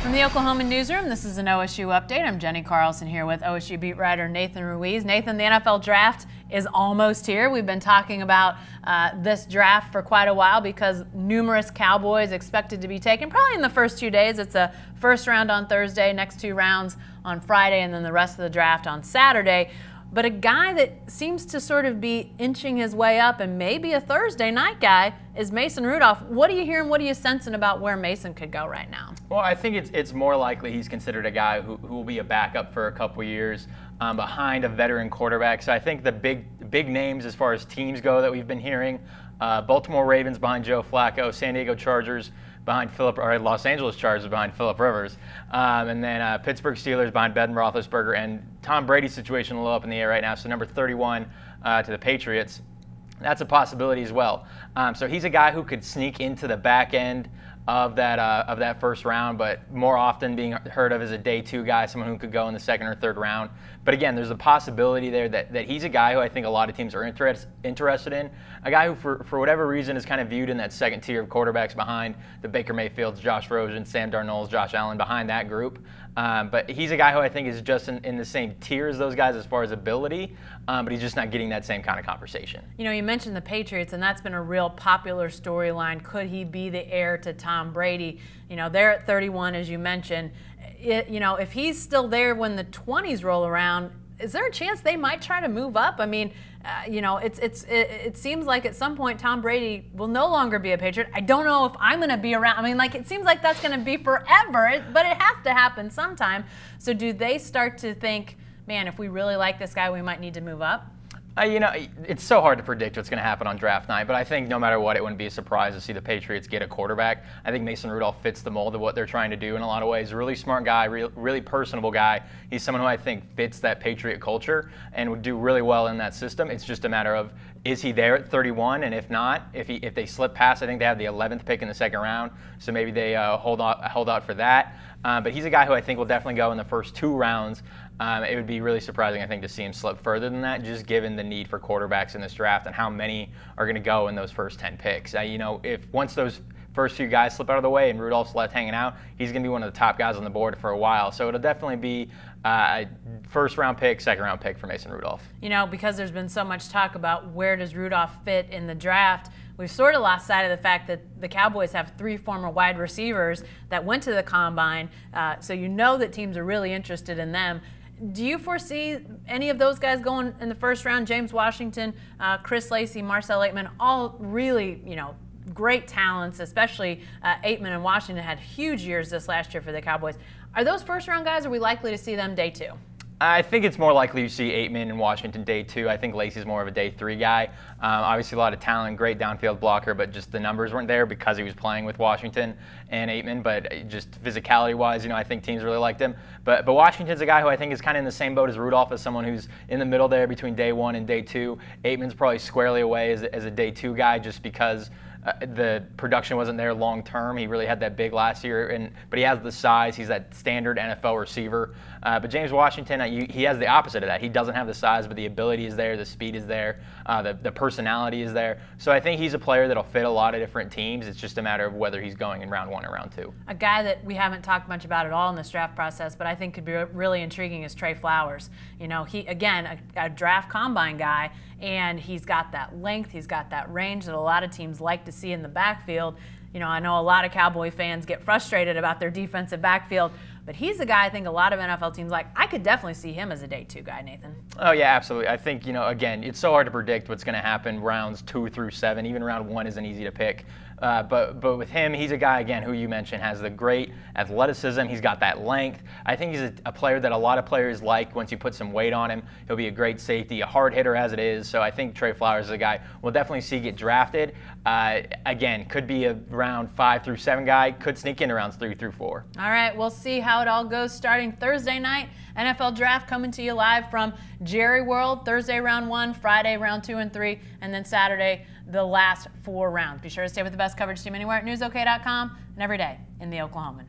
From the Oklahoman newsroom, this is an OSU update. I'm Jenny Carlson here with OSU beat writer Nathan Ruiz. Nathan, the NFL draft is almost here. We've been talking about this draft for quite a while because numerous Cowboys expected to be taken probably in the first 2 days. It's a first round on Thursday, next 2 rounds on Friday, and then the rest of the draft on Saturday. But a guy that seems to sort of be inching his way up and maybe a Thursday night guy is Mason Rudolph. What are you hearing? What are you sensing about where Mason could go right now? Well, I think it's more likely he's considered a guy who will be a backup for a couple years behind a veteran quarterback. So I think the big names as far as teams go that we've been hearing, Baltimore Ravens behind Joe Flacco, San Diego Chargers behind Los Angeles Chargers behind Phillip Rivers, and then Pittsburgh Steelers behind Ben Roethlisberger, and Tom Brady's situation a little up in the air right now. So number 31 to the Patriots, that's a possibility as well. So he's a guy who could sneak into the back end of that first round, but more often being heard of as a day 2 guy, someone who could go in the 2nd or 3rd round. But again, there's a possibility there that he's a guy who I think a lot of teams are interested in, a guy who for whatever reason is kind of viewed in that 2nd tier of quarterbacks behind the Baker Mayfields, Josh Rosen, Sam Darnold's, Josh Allen, behind that group. But he's a guy who I think is just in the same tier as those guys as far as ability, but he's just not getting that same kind of conversation. You know, you mentioned the Patriots, and that's been a real popular storyline. Could he be the heir to Tom Brady? You know, they're at 31, as you mentioned. If he's still there when the 20s roll around, is there a chance they might try to move up? I mean, it seems like at some point Tom Brady will no longer be a Patriot. I don't know if I'm going to be around. I mean, like, it seems like that's going to be forever, but it has to happen sometime. So do they start to think, man, if we really like this guy, we might need to move up? It's so hard to predict what's going to happen on draft night, but I think no matter what, it wouldn't be a surprise to see the Patriots get a quarterback. I think Mason Rudolph fits the mold of what they're trying to do in a lot of ways. Really smart guy, really personable guy. He's someone who I think fits that Patriot culture and would do really well in that system. It's just a matter of, is he there at 31? And if not, if they slip past, I think they have the 11th pick in the 2nd round, so maybe they hold out for that. But he's a guy who I think will definitely go in the first 2 rounds. It would be really surprising, I think, to see him slip further than that, just given the need for quarterbacks in this draft and how many are going to go in those first 10 picks. If once those first few guys slip out of the way and Rudolph's left hanging out, he's going to be one of the top guys on the board for a while. So it'll definitely be a 1st-round pick, 2nd-round pick for Mason Rudolph. Because there's been so much talk about where does Rudolph fit in the draft, we've sort of lost sight of the fact that the Cowboys have 3 former wide receivers that went to the Combine, so that teams are really interested in them. Do you foresee any of those guys going in the 1st round? James Washington, Chris Lacey, Marcell Ateman, all really, great talents, especially Ateman and Washington had huge years this last year for the Cowboys. Are those 1st-round guys, or are we likely to see them day 2? I think it's more likely you see Ateman and Washington day 2. I think Lacey's more of a day 3 guy. Obviously a lot of talent, great downfield blocker, but just the numbers weren't there because he was playing with Washington and Ateman. But just physicality-wise, I think teams really liked him. But Washington's a guy who I think is kind of in the same boat as Rudolph, as someone who's in the middle there between day 1 and day 2. Ateman's probably squarely away as a day 2 guy just because the production wasn't there long term. He really had that big last year, but he has the size. He's that standard NFL receiver. But James Washington, he has the opposite of that. He doesn't have the size, but the ability is there, the speed is there, the personality is there. So I think he's a player that'll fit a lot of different teams. It's just a matter of whether he's going in round 1 or round 2. A guy that we haven't talked much about at all in this draft process, but I think could be really intriguing, is Trey Flowers. He, again, a draft combine guy, and he's got that length, he's got that range that a lot of teams like to see in the backfield. I know a lot of Cowboy fans get frustrated about their defensive backfield, but he's a guy I think a lot of NFL teams like. I could definitely see him as a day 2 guy, Nathan. Oh, yeah, absolutely. I think, again, it's so hard to predict what's going to happen rounds 2 through 7. Even round 1 isn't easy to pick. But with him, he's a guy, again, who you mentioned has the great athleticism. He's got that length. I think he's a player that a lot of players like once you put some weight on him. He'll be a great safety, a hard hitter as it is. So I think Trey Flowers is a guy we'll definitely see get drafted. Again, could be a round 5 through 7 guy. Could sneak into rounds 3 through 4. All right, we'll see how it all goes starting Thursday night. NFL Draft coming to you live from Jerry World. Thursday round 1, Friday round 2 and 3, and then Saturday the last 4 rounds. Be sure to stay with the best coverage team anywhere at newsok.com and every day in the Oklahoman.